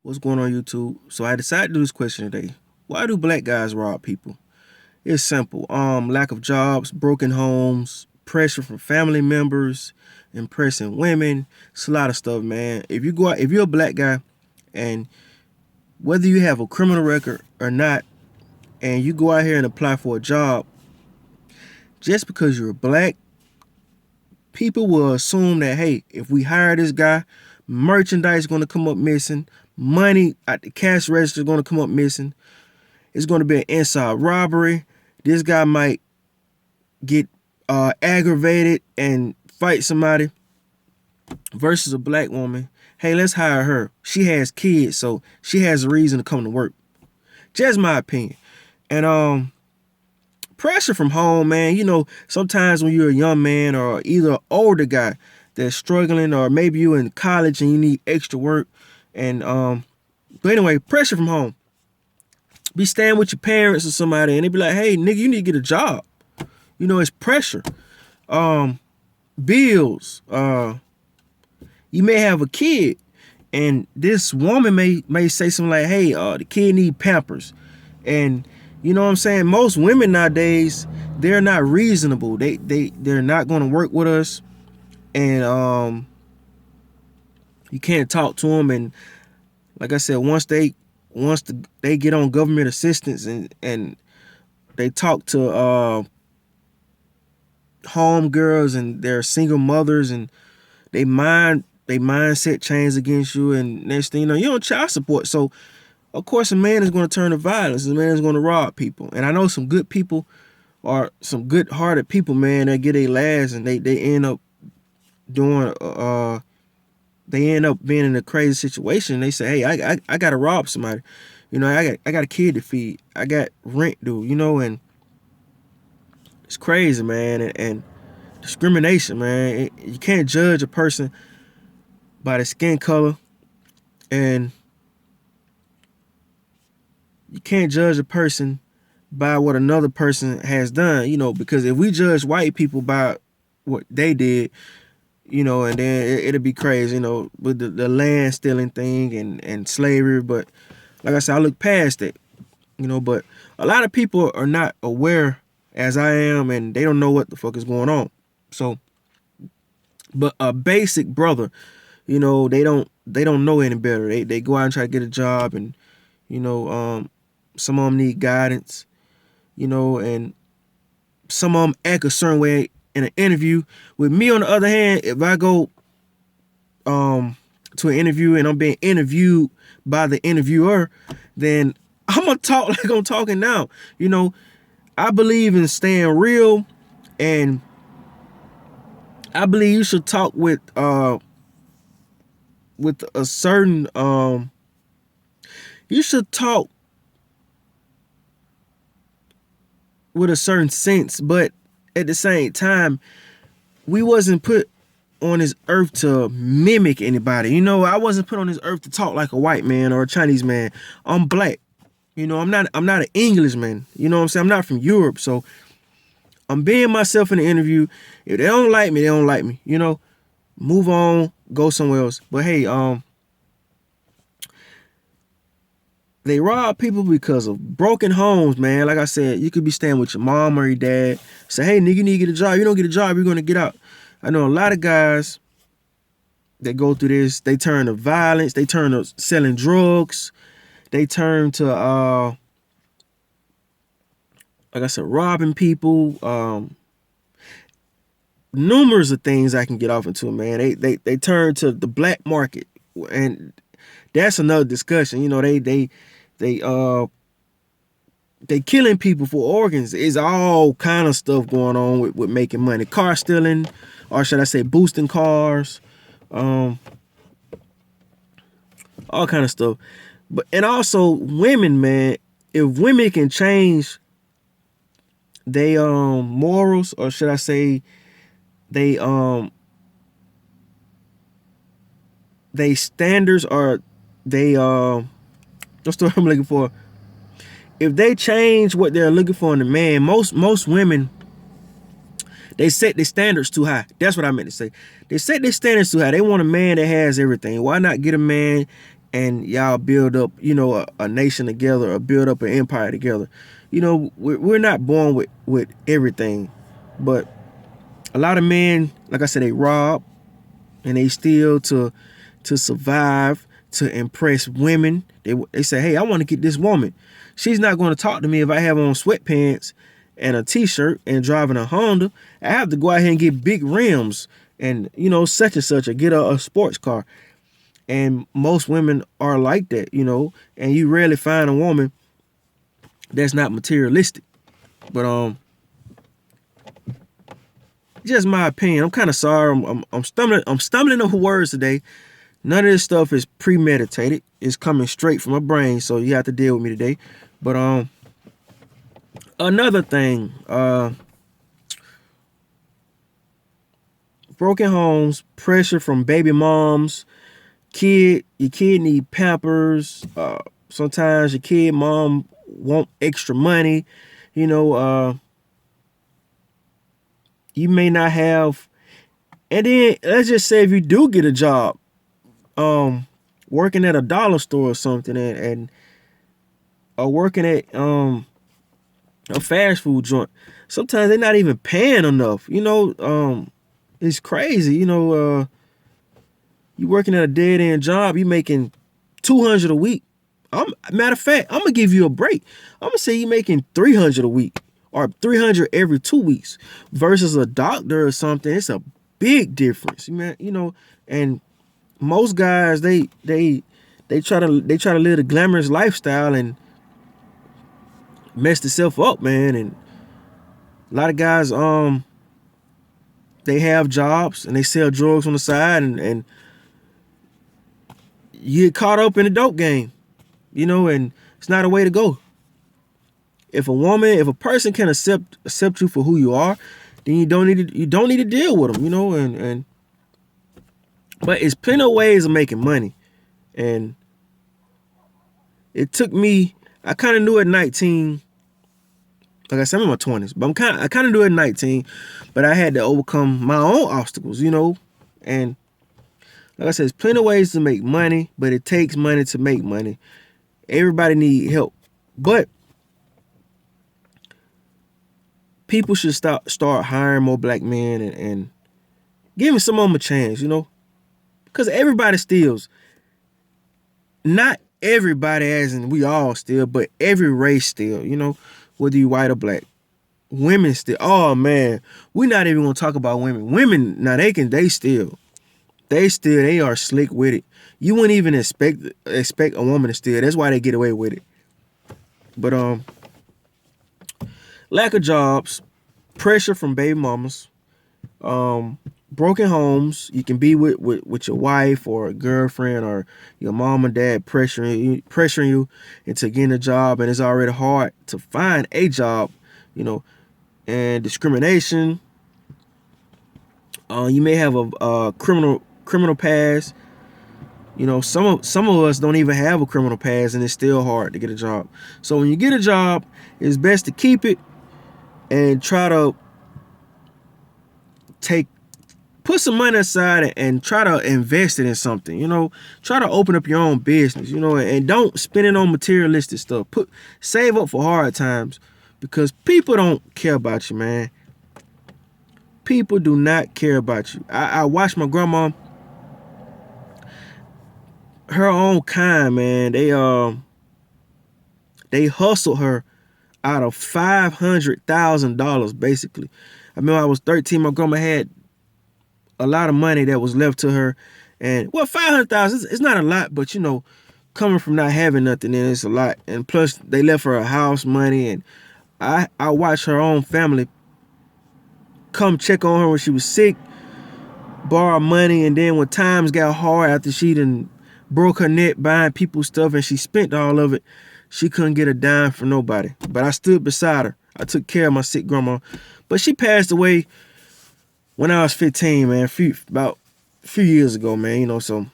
What's going on, YouTube? So I decided to do this question today. Why do black guys rob people? It's simple. Lack of jobs, broken homes, pressure from family members, impressing women. It's a lot of stuff, man. If you go out, if you're a black guy, and whether you have a criminal record or not, and you go out here and apply for a job, just because you're black, people will assume that, hey, if we hire this guy, merchandise is going to come up missing, money at the cash register is going to come up missing. It's going to be an inside robbery. This guy might get aggravated and fight somebody. Versus a black woman, hey, let's hire her. She has kids, so she has a reason to come to work. Just my opinion. And pressure from home, man. You know, sometimes when you're a young man or either an older guy that's struggling, or maybe you're in college and you need extra work. And but anyway, pressure from home. Be staying with your parents or somebody, and they be like, hey, nigga, you need to get a job. You know, it's pressure. Bills. You may have a kid, and this woman may say something like, hey, the kid need Pampers. And you know what I'm saying? Most women nowadays, they're not reasonable. They're not going to work with us. And you can't talk to them. And like I said, once they get on government assistance and they talk to home girls and their single mothers, and they mindset change against you, and next thing you know, you're on child support. So of course a man is going to turn to violence. A man is going to rob people. And I know some good people, or some good hearted people, man, that get a last, and they end up doing they end up being in a crazy situation. They say, hey, I gotta rob somebody. You know, I got a kid to feed. I got rent due, you know. And it's crazy, man. And discrimination, man. You can't judge a person by the skin color, and you can't judge a person by what another person has done, you know, because if we judge white people by what they did, you know, and then it'll be crazy, you know, with the land stealing thing and slavery. But like I said, I look past it, you know. But a lot of people are not aware as I am, and they don't know what the fuck is going on. So, but a basic brother, you know, they don't know any better. They go out and try to get a job, and you know, some of them need guidance, you know, and some of them act a certain way in an interview. With me, on the other hand, if I go to an interview and I'm being interviewed by the interviewer, then I'm gonna talk like I'm talking now. You know, I believe in staying real, and I believe you should talk with a certain you should talk with a certain sense. But at the same time, we wasn't put on this earth to mimic anybody. You know, I wasn't put on this earth to talk like a white man or a Chinese man. I'm black. You know, I'm not an Englishman. You know what I'm saying? I'm not from Europe. So I'm being myself in the interview. If they don't like me, they don't like me. You know, move on, go somewhere else. But hey, they rob people because of broken homes, man. Like I said, you could be staying with your mom or your dad. Say, hey, nigga, you need to get a job. You don't get a job, you're going to get out. I know a lot of guys that go through this. They turn to violence. They turn to selling drugs. They turn to, like I said, robbing people. Numerous of things I can get off into, man. They turn to the black market, and that's another discussion. You know, they killing people for organs. It's all kind of stuff going on with making money. Car stealing, or should I say boosting cars, all kind of stuff. But and also women, man. If women can change they morals, or should I say they standards, or they what's the word I'm looking for? If they change what they're looking for in a man, most women, they set their standards too high. That's what I meant to say. They set their standards too high. They want a man that has everything. Why not get a man and y'all build up, a nation together, or build up an empire together. We're not born with everything, but a lot of men, like I said, they rob and they steal to survive, to impress women. They say, hey, I want to get this woman. She's not going to talk to me if I have on sweatpants and a t-shirt and driving a Honda. I have to go out here and get big rims and, such and such, or get a sports car. And most women are like that, and you rarely find a woman that's not materialistic. But just my opinion. I'm kind of sorry. I'm stumbling over words today. None of this stuff is premeditated. It's coming straight from my brain, so you have to deal with me today. But another thing, broken homes, pressure from baby moms, your kid need Pampers. Sometimes your kid mom want extra money. You may not have, and then let's just say if you do get a job, working at a dollar store or something, and or working at a fast food joint, sometimes they're not even paying enough. It's crazy. You working at a dead end job, you making $200 a week. Matter of fact, I'm gonna give you a break. I'm gonna say you making $300 a week, or $300 every 2 weeks, versus a doctor or something. It's a big difference, man. And most guys, they try to live the glamorous lifestyle and mess themselves up, man. And a lot of guys, they have jobs and they sell drugs on the side, and you get caught up in the dope game, and it's not a way to go. If a person can accept you for who you are, then you don't need to deal with them, and but it's plenty of ways of making money. And it took me, I kind of knew at 19, like I said, I'm in my 20s, but I kind of knew at 19, but I had to overcome my own obstacles, and like I said, there's plenty of ways to make money, but it takes money to make money. Everybody need help, but people should start hiring more black men and giving some of them a chance, because everybody steals. Not everybody, as in we all steal, but every race steal, whether you white or black. Women steal. Oh man, we're not even gonna talk about women. Women, now they steal. They are slick with it. You wouldn't even expect a woman to steal. That's why they get away with it. But lack of jobs, pressure from baby mamas, broken homes. You can be with your wife or a girlfriend or your mom and dad pressuring you into getting a job, and it's already hard to find a job, and discrimination. You may have a criminal past. Some of us don't even have a criminal past, and it's still hard to get a job. So when you get a job, it's best to keep it and try to put some money aside and try to invest it in something. Try to open up your own business. And don't spend it on materialistic stuff. Save up for hard times, because people don't care about you, man. People do not care about you. I watched my grandma, her own kind, man. They hustled her out of $500,000 basically. I remember I was 13. My grandma had a lot of money that was left to her, and $500,000, it's not a lot, but coming from not having nothing, then it's a lot. And plus, they left her a house, money, and I watched her own family come check on her when she was sick, borrow money, and then when times got hard after she done broke her neck buying people's stuff and she spent all of it, she couldn't get a dime from nobody. But I stood beside her. I took care of my sick grandma. But she passed away when I was 15, man, about a few years ago, man, so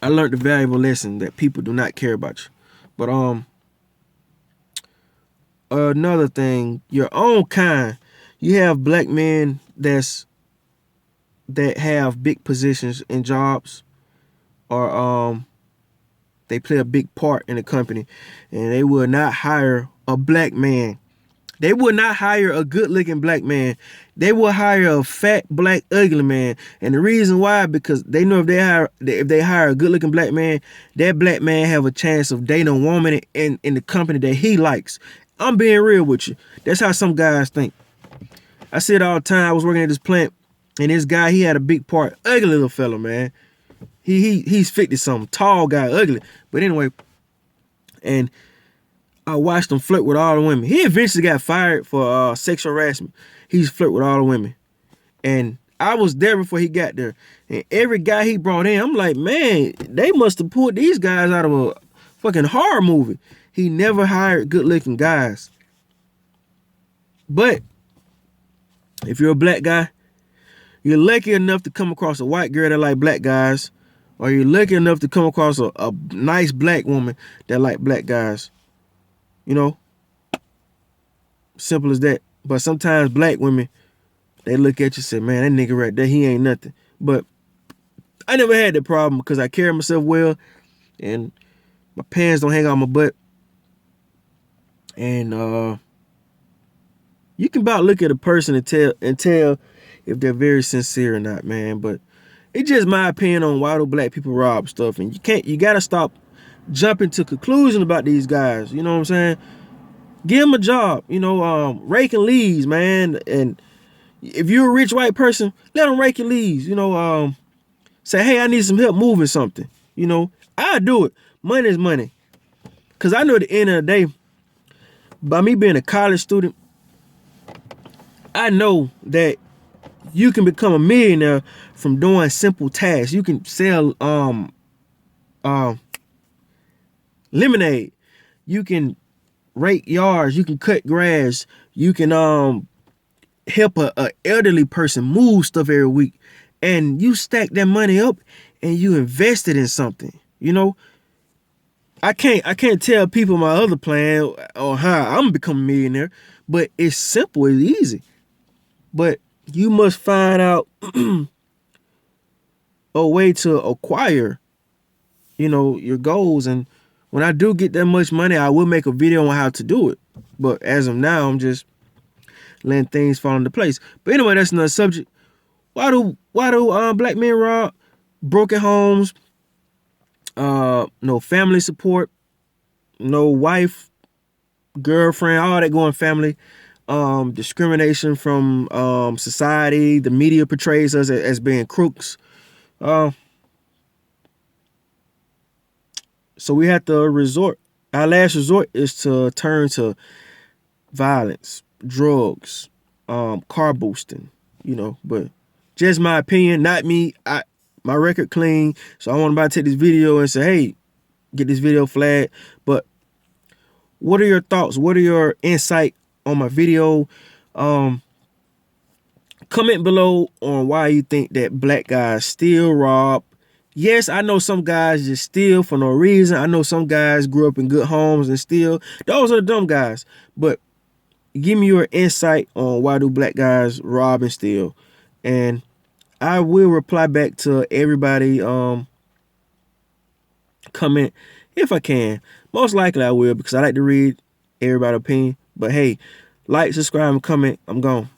I learned the valuable lesson that people do not care about you. But another thing, your own kind. You have black men that have big positions in jobs, or They play a big part in the company, and they will not hire a black man. They will not hire a good-looking black man. They will hire a fat, black, ugly man. And the reason why, because they know if they hire a good-looking black man, that black man have a chance of dating a woman in the company that he likes. I'm being real with you. That's how some guys think. I see it all the time. I was working at this plant, and this guy, he had a big part. Ugly little fella, man. He's 50-something. Tall guy, ugly. But anyway, and I watched him flirt with all the women. He eventually got fired for sexual harassment. He's flirt with all the women. And I was there before he got there. And every guy he brought in, I'm like, man, they must have pulled these guys out of a fucking horror movie. He never hired good-looking guys. But if you're a black guy, you're lucky enough to come across a white girl that like black guys, or you're lucky enough to come across a nice black woman that like black guys. You know, simple as that. But sometimes black women, they look at you and say, man, that nigga right there, he ain't nothing. But I never had that problem because I carry myself well and my pants don't hang out my butt. And you can about look at a person and tell if they're very sincere or not, man. But it's just my opinion on why do black people rob stuff. And you gotta stop jumping to conclusion about these guys. You know what I'm saying? Give them a job. You know, raking leaves, man. And if you're a rich white person, let them rake your leaves. You know, say, hey, I need some help moving something. You know, I do it. Money is money. Because I know at the end of the day, by me being a college student, I know that you can become a millionaire from doing simple tasks. You can sell lemonade. You can rake yards. You can cut grass. You can help a elderly person move stuff every week. And you stack that money up and you invest it in something. You know, I can't tell people my other plan or how I'm gonna become a millionaire, but it's simple, it's easy. But you must find out a way to acquire, you know, your goals. And when I do get that much money, I will make a video on how to do it. But as of now, I'm just letting things fall into place. But anyway, that's another subject. Why do black men rob? Broken homes, no family support, no wife, girlfriend, all that going family. Discrimination from society. The media portrays us as being crooks. So we have to resort. Our last resort is to turn to violence, drugs, car boosting. You know, but just my opinion, not me. My record clean, so I want about to take this video and say, hey, get this video flagged. But what are your thoughts? What are your insight on my video? Comment below on why you think that black guys still rob. Yes, I know some guys just steal for no reason. I know some guys grew up in good homes and steal. Those are the dumb guys. But give me your insight on why do black guys rob and steal. And I will reply back to everybody comment if I can. Most likely I will because I like to read everybody's opinion. But hey, like, subscribe, and comment. I'm gone.